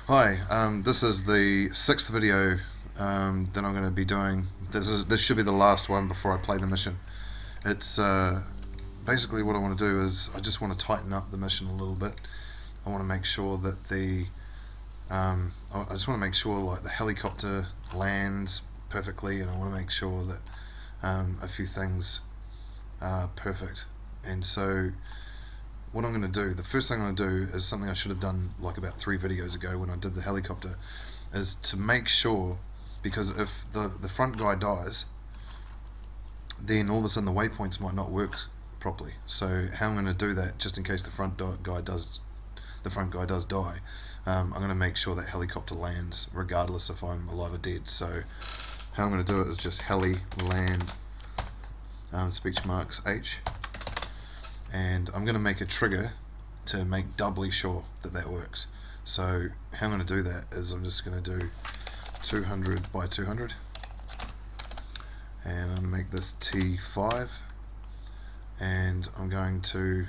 Hi, this is the sixth video that I'm going to be doing. This should be the last one before I play the mission. It's basically what I want to do is I just want to tighten up the mission a little bit. I want to make sure that I just want to make sure like the helicopter lands perfectly, and I want to make sure that a few things are perfect. And so what I'm going to do, the first thing I'm going to do is something I should have done like about 3 videos ago when I did the helicopter, is to make sure, because if the front guy dies, then all of a sudden the waypoints might not work properly. So how I'm going to do that, just in case the front guy does die, I'm going to make sure that helicopter lands regardless if I'm alive or dead. So how I'm going to do it is just heli land speech marks H, and I'm going to make a trigger to make doubly sure that that works. So how I'm going to do that is I'm just going to do 200 by 200, and I'm going to make this T5, and I'm going to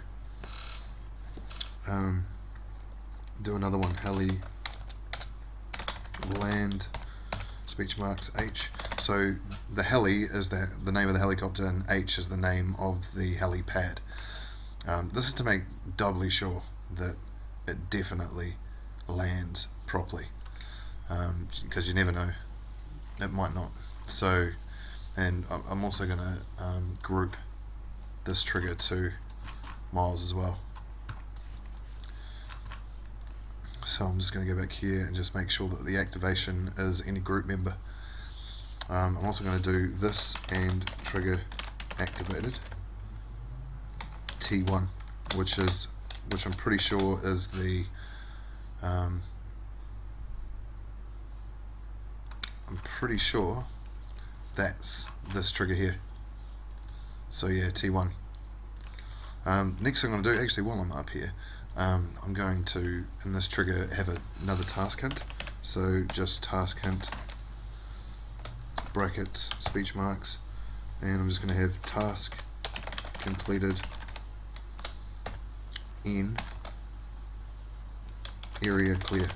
do another one, heli land speech marks H. So the heli is the name of the helicopter, and H is the name of the helipad. This is to make doubly sure that it definitely lands properly, because you never know, it might not. So, and I'm also going to group this trigger to miles as well. So I'm just going to go back here and just make sure that the activation is any group member. I'm also going to do this and trigger activated T1, which I'm pretty sure is the I'm pretty sure that's this trigger here. So yeah, T1. Next thing I'm going to do, actually while I'm up here, I'm going to, in this trigger, have another task hint. So just task hint brackets speech marks, and I'm just going to have task completed in area clear,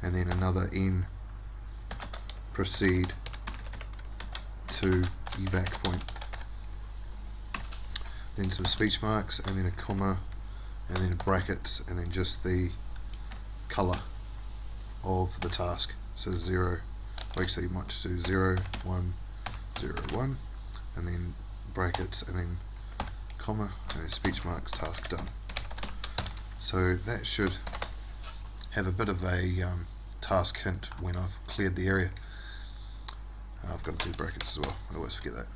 and then another in proceed to evac point, then some speech marks, and then a comma, and then brackets, and then just the color of the task. So 0, or actually you might just do 0, 1, 0, 1, and then brackets, and then comma, and then speech marks, task done. So that should have a bit of a task hint when I've cleared the area. I've got to do brackets as well, I always forget that.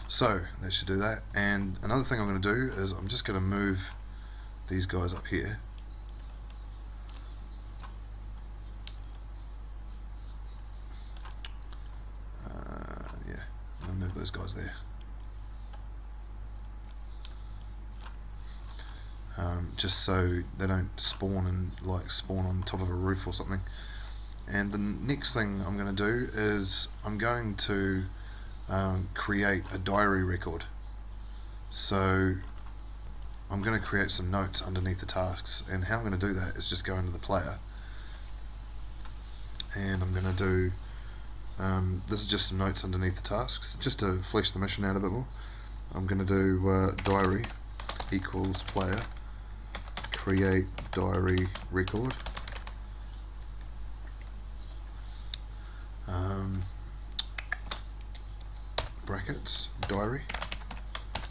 So that should do that. And another thing I'm going to do is I'm just going to move these guys up here. Yeah, I'm going to move those guys there. Just so they don't spawn on top of a roof or something. And the next thing I'm going to do is I'm going to create a diary record. So I'm going to create some notes underneath the tasks, and how I'm going to do that is just go into the player, and I'm going to do this is just some notes underneath the tasks just to flesh the mission out a bit more. I'm going to do diary equals player create diary record, brackets diary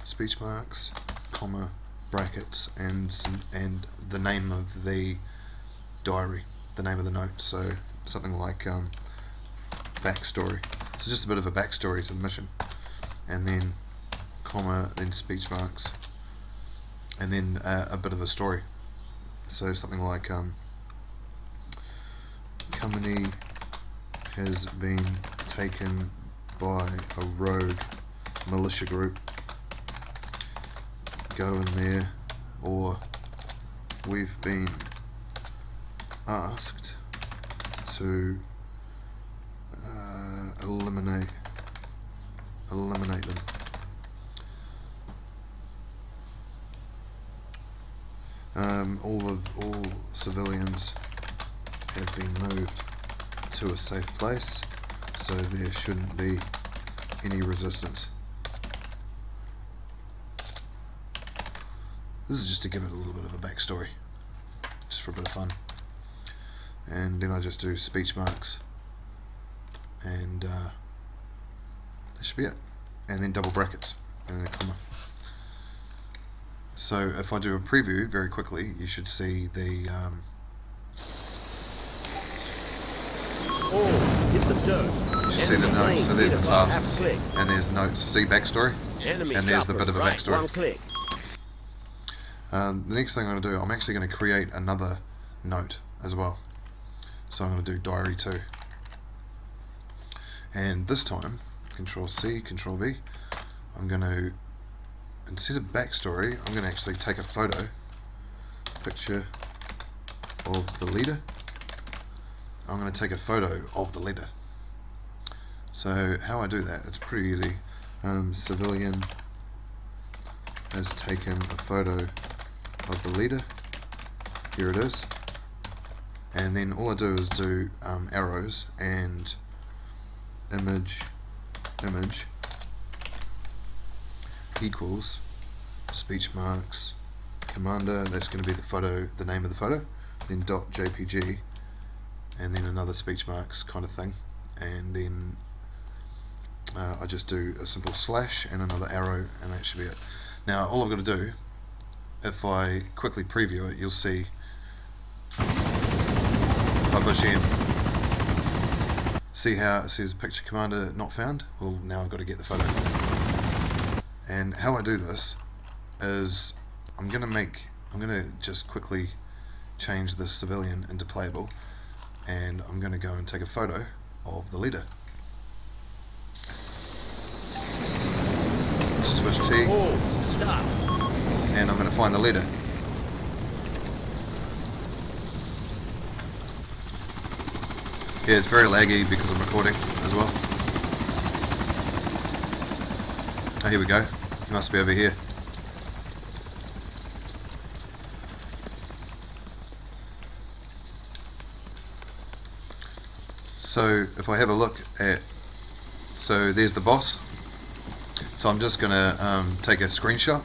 speech marks comma brackets and the name of the diary, the name of the note, so something like backstory. So just a bit of a backstory to the mission, and then comma, then speech marks, and then a bit of a story. So something like company has been taken by a rogue militia group, go in there, or we've been asked to eliminate them. All civilians have been moved to a safe place, so there shouldn't be any resistance. This is just to give it a little bit of a backstory, just for a bit of fun. And then I just do speech marks, and that should be it. And then double brackets, and then a comma. So if I do a preview very quickly, you should see the hit the dirt. You should see the notes. So there's the tasks, and there's the notes. See backstory, and there's the bit of a backstory. One click. The next thing I'm going to do, I'm actually going to create another note as well. So I'm going to do diary 2, and this time Control C, Control V. I'm going to, instead of backstory, I'm going to actually take a picture of the leader. I'm going to take a photo of the leader. So how I do that, it's pretty easy. Civilian has taken a photo of the leader. Here it is. And then all I do is do arrows and image equals speech marks commander. That's going to be the photo, the name of the photo. Then .jpg, and then another speech marks kind of thing, and then I just do a simple slash and another arrow, and that should be it. Now all I've got to do, if I quickly preview it, you'll see if I push in, see how it says picture commander not found. Well, now I've got to get the photo. And how I do this is I'm going to just quickly change the civilian into playable, and I'm going to go and take a photo of the leader. Switch T, Stop. and I'm going to find the leader. Yeah, it's very laggy because I'm recording as well. Oh, here we go. He must be over here. So if I have a look at, so there's the boss. So I'm just going to take a screenshot,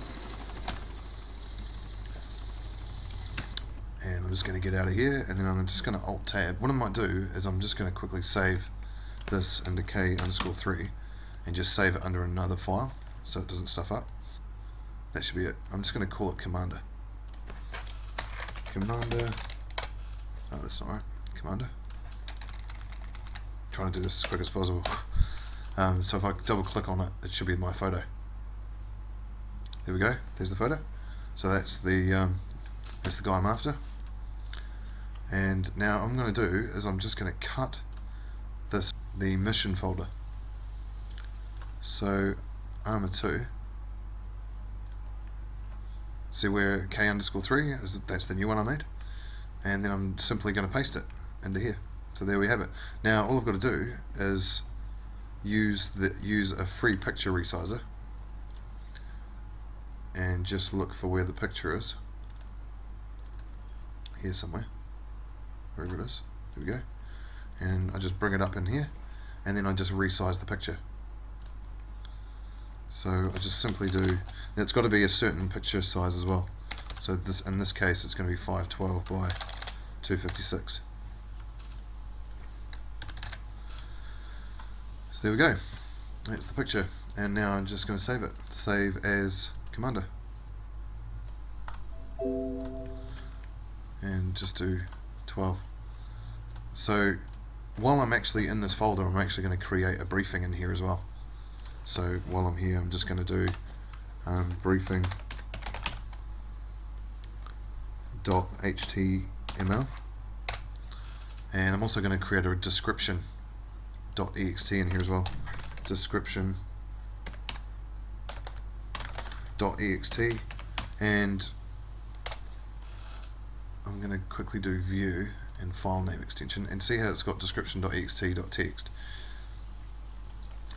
and I'm just going to get out of here, and then I'm just going to Alt Tab. What I might do is I'm just going to quickly save this into K_3 and just save it under another file so it doesn't stuff up. That should be it. I'm just going to call it Commander. Commander. Oh, that's not right. Commander. Trying to do this as quick as possible. So if I double click on it, it should be my photo. There we go. There's the photo. So that's the guy I'm after. And now I'm going to do is I'm just going to cut the mission folder. So ARMA 2. See where K_3 is? That's the new one I made. And then I'm simply going to paste it into here. So there we have it. Now all I've got to do is use a free picture resizer and just look for where the picture is. Here somewhere, wherever it is. There we go. And I just bring it up in here, and then I just resize the picture. So I just simply do, and it's got to be a certain picture size as well. So this, in this case, it's going to be 512 by 256. So there we go. That's the picture. And now I'm just going to save it. Save as Commander. And just do 12. So while I'm actually in this folder, I'm actually going to create a briefing in here as well. So while I'm here, I'm just going to do briefing.html, and I'm also going to create a description.ext in here as well. Description.ext, and I'm going to quickly do view and file name extension and see how it's got description.ext.txt.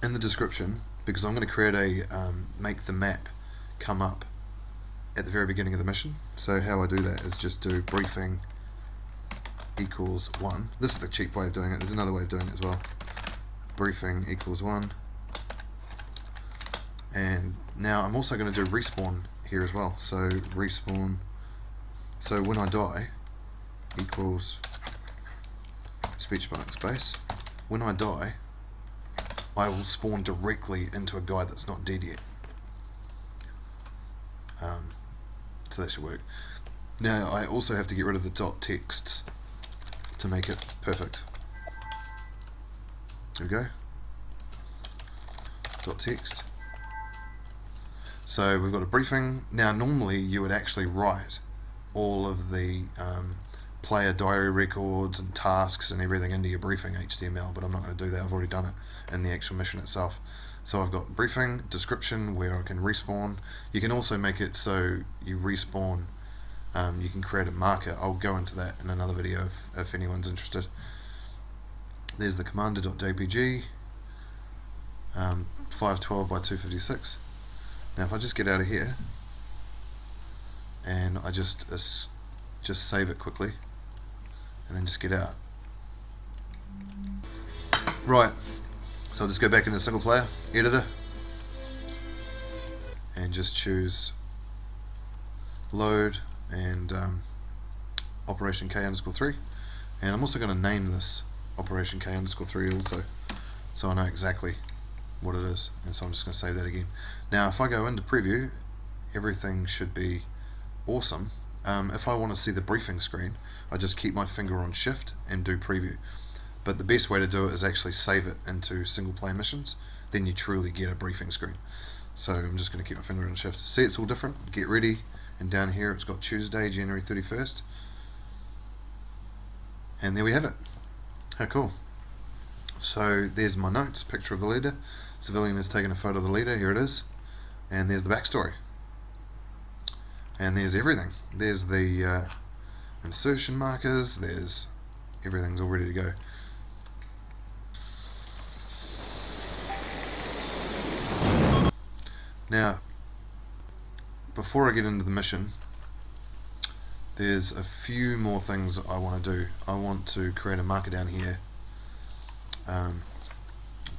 In the description, because I'm going to create a make the map come up at the very beginning of the mission. So how I do that is just do briefing equals 1. This is the cheap way of doing it. There's another way of doing it as well. Briefing equals 1. And now I'm also going to do respawn here as well. So respawn, so when I die equals speech mark space. When I die, I will spawn directly into a guy that's not dead yet. So that should work. Now I also have to get rid of the dot texts to make it perfect. There we go. Dot text. So we've got a briefing. Now normally you would actually write all of the player diary records and tasks and everything into your briefing HTML, but I'm not going to do that. I've already done it in the actual mission itself. So I've got the briefing, description, where I can respawn. You can also make it so you respawn, you can create a marker. I'll go into that in another video if anyone's interested. There's the commander.jpg, 512 by 256. Now if I just get out of here and I just save it quickly and then just get out. Right, so I'll just go back into single player editor and just choose load and operation K_3, and I'm also going to name this operation K_3 also, so I know exactly what it is, and so I'm just going to save that again. Now if I go into preview, everything should be awesome. If I want to see the briefing screen, I just keep my finger on shift and do preview, but the best way to do it is actually save it into single player missions, then you truly get a briefing screen. So I'm just going to keep my finger on shift. See, it's all different. Get ready, and down here it's got Tuesday, January 31st, and there we have it. How cool. So there's my notes, picture of the leader, civilian has taken a photo of the leader, here it is, and there's the backstory, and there's everything. There's the insertion markers, there's everything's all ready to go. Now before I get into the mission, there's a few more things I want to do. I want to create a marker down here.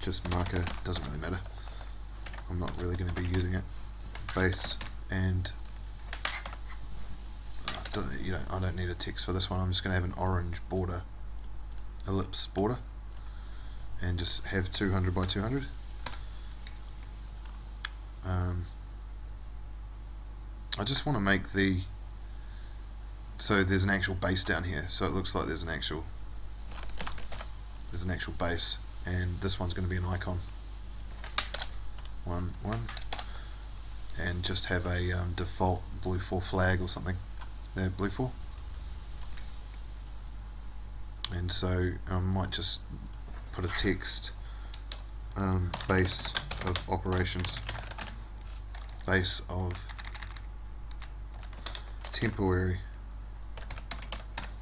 Just marker, doesn't really matter. I'm not really going to be using it. Base, and I don't need a text for this one. I'm just going to have an orange border, ellipse border, and just have 200 by 200. I just want to make so there's an actual base down here, so it looks like there's an actual base, and this one's going to be an icon. One, and just have a default blue 4 flag or something there, blue 4. And so I might just put a text, base of operations, base of temporary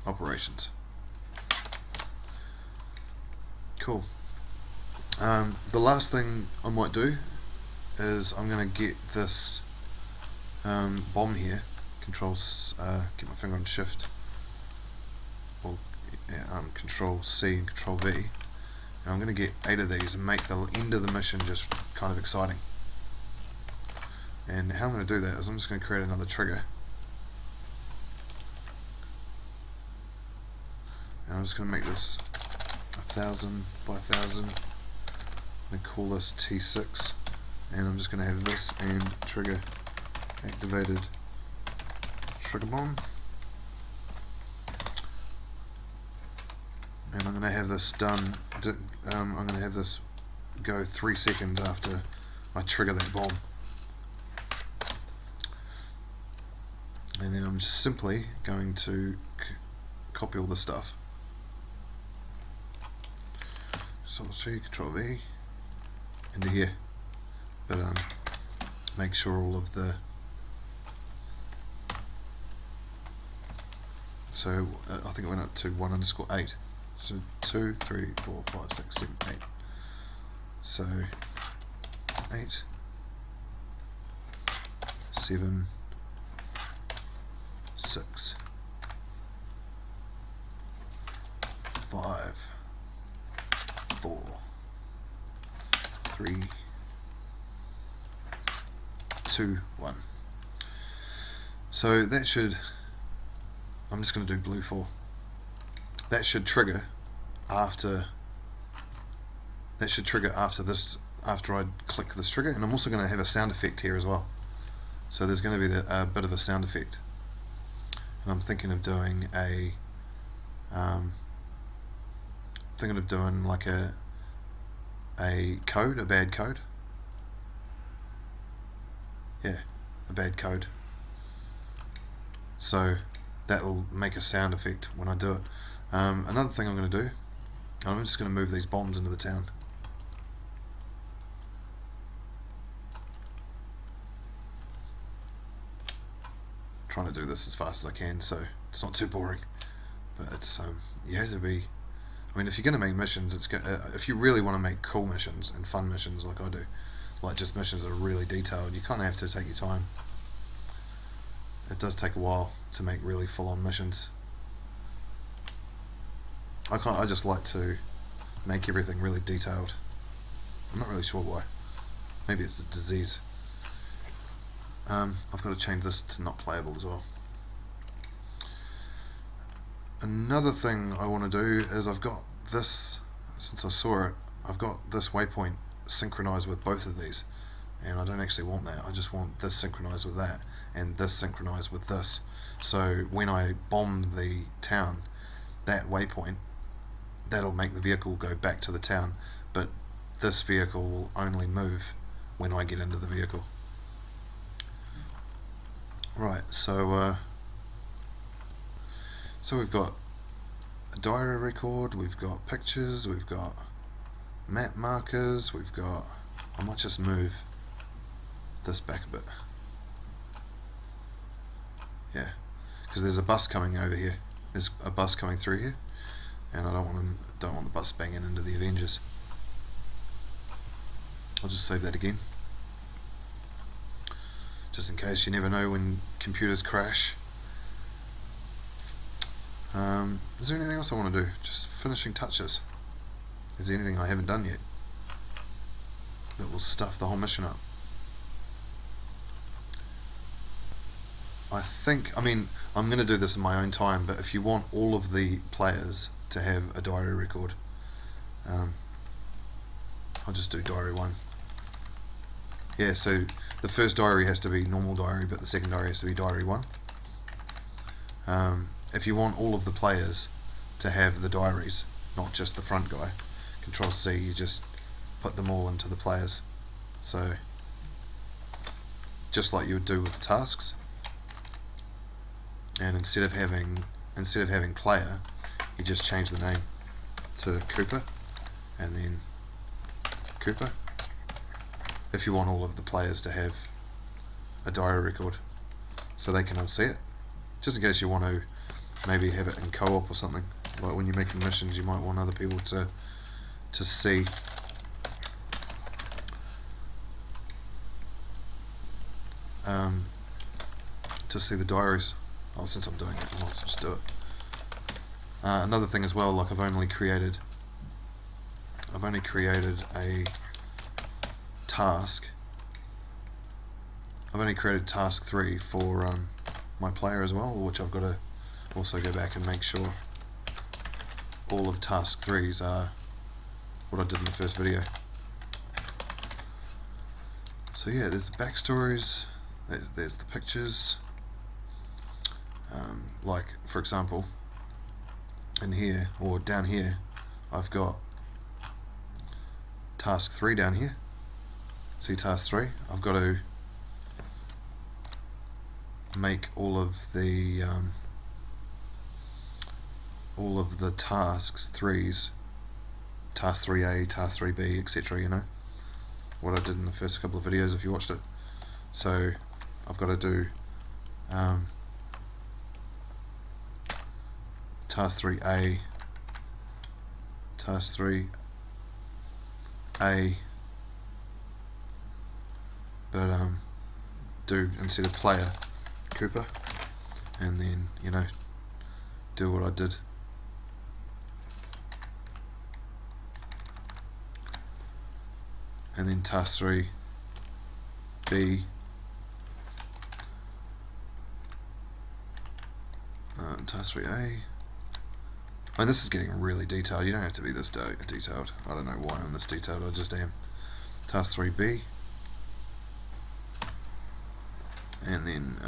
operations. Cool. The last thing I might do is I'm going to get this bomb here, get my finger on shift, or control C and control V, and I'm going to get 8 of these and make the end of the mission just kind of exciting. And how I'm going to do that is I'm just going to create another trigger, and I'm just going to make this 1000 by 1000 and call this T6, and I'm just going to have this and trigger activated trigger bomb, and I'm going to have this done. I'm going to have this go 3 seconds after I trigger that bomb, and then I'm just simply going to copy all the stuff. Control-C, Control-V into here, but make sure all of the, so I think it went up to 1_8, so 2, 3, 4, 5, 6, 7, 8, so 8, 7, 6, 5, 4, 3, 2, 1. So that should, I'm just going to do blue 4. That should trigger after this, after I click this trigger, and I'm also going to have a sound effect here as well. So there's going to be a bit of a sound effect, and I'm thinking of doing like a code, a bad code. Yeah, a bad code. So that'll make a sound effect when I do it. Another thing I'm going to do, I'm just going to move these bombs into the town. Trying to do this as fast as I can so it's not too boring, but it's you have to be, I mean, if you're going to make missions, if you really want to make cool missions and fun missions like I do, like just missions that are really detailed, you kind of have to take your time. It does take a while to make really full-on missions. I just like to make everything really detailed. I'm not really sure why. Maybe it's a disease. I've got to change this to not playable as well. Another thing I want to do is I've got this, since I saw it, I've got this waypoint synchronized with both of these, and I don't actually want that. I just want this synchronized with that, and this synchronized with this. So when I bomb the town, that waypoint, that'll make the vehicle go back to the town, but this vehicle will only move when I get into the vehicle. Right, so we've got a diary record, we've got pictures, we've got map markers, we've got, I might just move this back a bit. Yeah, because there's a bus coming over here. There's a bus coming through here, and I don't want the bus banging into the Avengers. I'll just save that again, just in case. You never know when computers crash. Is there anything else I want to do? Just finishing touches. Is there anything I haven't done yet that will stuff the whole mission up? I mean, I'm going to do this in my own time, but if you want all of the players to have a diary record, I'll just do diary 1. Yeah, so the first diary has to be normal diary, but the second diary has to be diary 1. If you want all of the players to have the diaries, not just the front guy, Control C, you just put them all into the players. So just like you would do with the tasks, and instead of having player, you just change the name to Cooper, and then Cooper, if you want all of the players to have a diary record so they can all see it, just in case you want to maybe have it in co-op or something. Like when you're making missions, you might want other people to see the diaries. Oh, since I'm doing it, I might just do it. Another thing as well, like I've only created a task. I've only created task 3 for my player as well, which I've got to also go back and make sure all of task 3s are what I did in the first video. So yeah, there's the backstories, there's the pictures. Like for example, in here or down here, I've got task 3 down here. See task 3? I've got to make all of the tasks 3s, task 3A, task 3B, etc. You know what I did in the first couple of videos if you watched it. So I've got to do task 3A, task 3A, but do instead of player Cooper, and then do what I did and then task 3 B, task 3 A. I mean, this is getting really detailed. You don't have to be this detailed. I don't know why I'm this detailed, I just am. Task 3 B, and then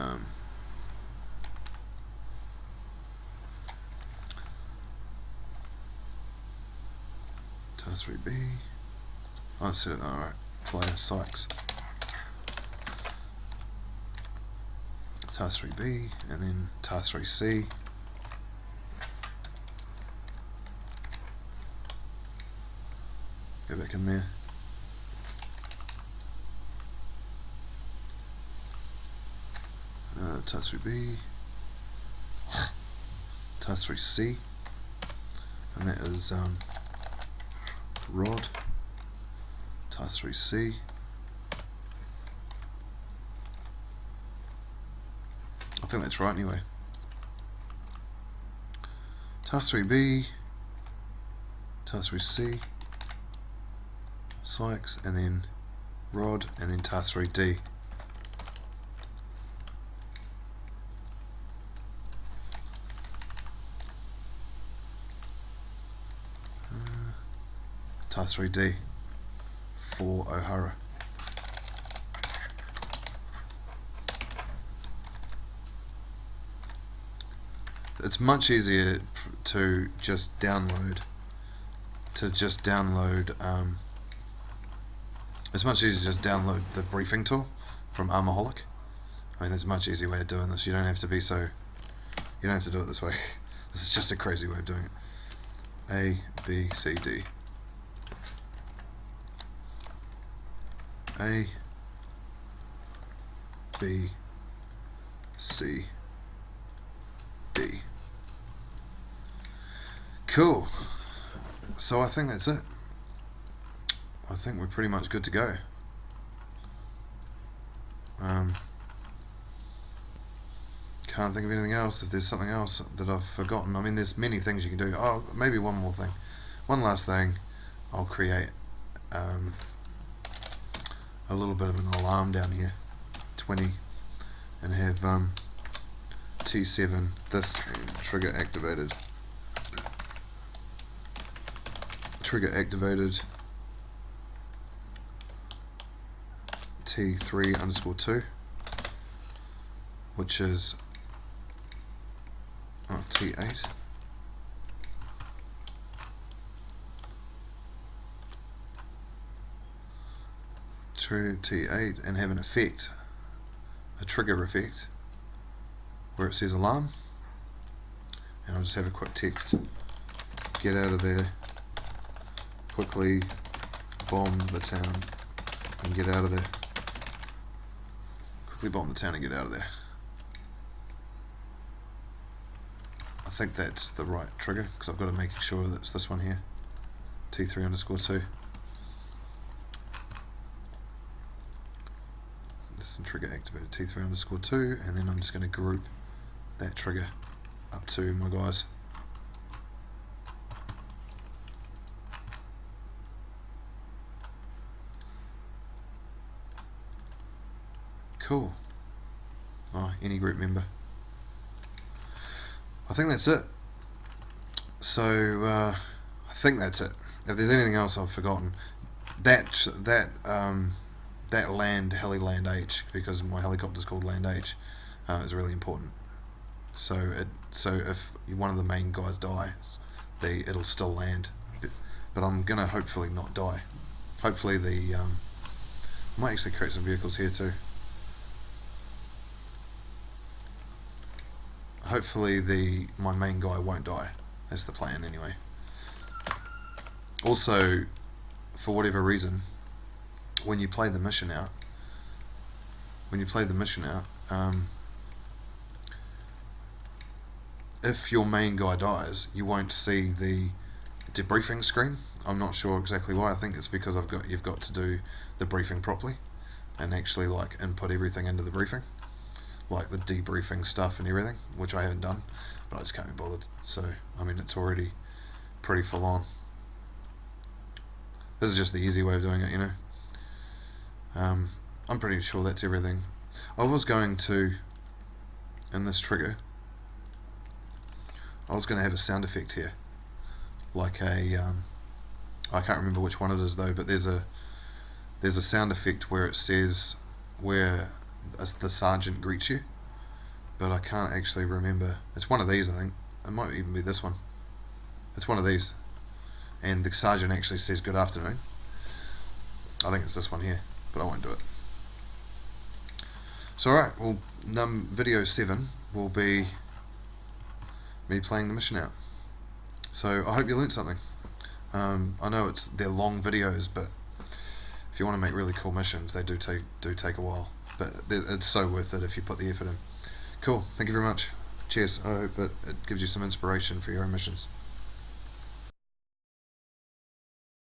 task 3 B. Oh, so, alright, player Sykes. Task 3 B, and then task 3 C. Go back in there. Task 3 B. Task 3 C, and that is rod. Task 3 C. I think that's right anyway. Task 3 B, task 3 C, Sykes, and then rod, and then task 3 D. Task 3 D for O'Hara. It's much easier to just download. It's much easier to just download the briefing tool from ARMA. I mean, there's a much easier way of doing this. You don't have to be so. You don't have to do it this way. This is just a crazy way of doing it. A, B, C, D. A, B, C, D. Cool. So I think that's it. I think we're pretty much good to go. Can't think of anything else. If there's something else that I've forgotten, I mean, there's many things you can do. Oh, maybe one more thing. One last thing. I'll create a little bit of an alarm down here, 20, and have T7 this and trigger activated. Trigger activated T3_2, which is T8. True T8, and have an effect, a trigger effect, where it says alarm, and I'll just have a quick text: get out of there, quickly bomb the town and get out of there. Quickly bomb the town and get out of there. I think that's the right trigger, because I've got to make sure that it's this one here, T3_2. This is trigger activated T3_2, and then I'm just going to group that trigger up to my guys. Cool. Oh, any group member. I think that's it. So I think that's it. If there's anything else I've forgotten, that land, heli land H, because my helicopter's called land H, is really important. So if one of the main guys dies, it'll still land. But I'm gonna hopefully not die. Hopefully I might actually create some vehicles here too. Hopefully my main guy won't die. That's the plan anyway. Also, for whatever reason, when you play the mission out, if your main guy dies, you won't see the debriefing screen. I'm not sure exactly why. I think it's because you've got to do the briefing properly and actually like input everything into the briefing, like the debriefing stuff and everything, which I haven't done, but I just can't be bothered. So I mean, it's already pretty full on. This is just the easy way of doing it, you know. I'm pretty sure that's everything. I was going to, in this trigger, I was going to have a sound effect here, like a I can't remember which one it is though, but there's a sound effect where it says where the sergeant greets you, but I can't actually remember. It's one of these, I think. It might even be this one. It's one of these, and the sergeant actually says good afternoon. I think it's this one here, but I won't do it. So alright, well, video 7 will be me playing the mission out. So I hope you learnt something. I know they're long videos, but if you want to make really cool missions, they do take a while. But it's so worth it if you put the effort in. Cool, thank you very much. Cheers. I hope it gives you some inspiration for your own missions.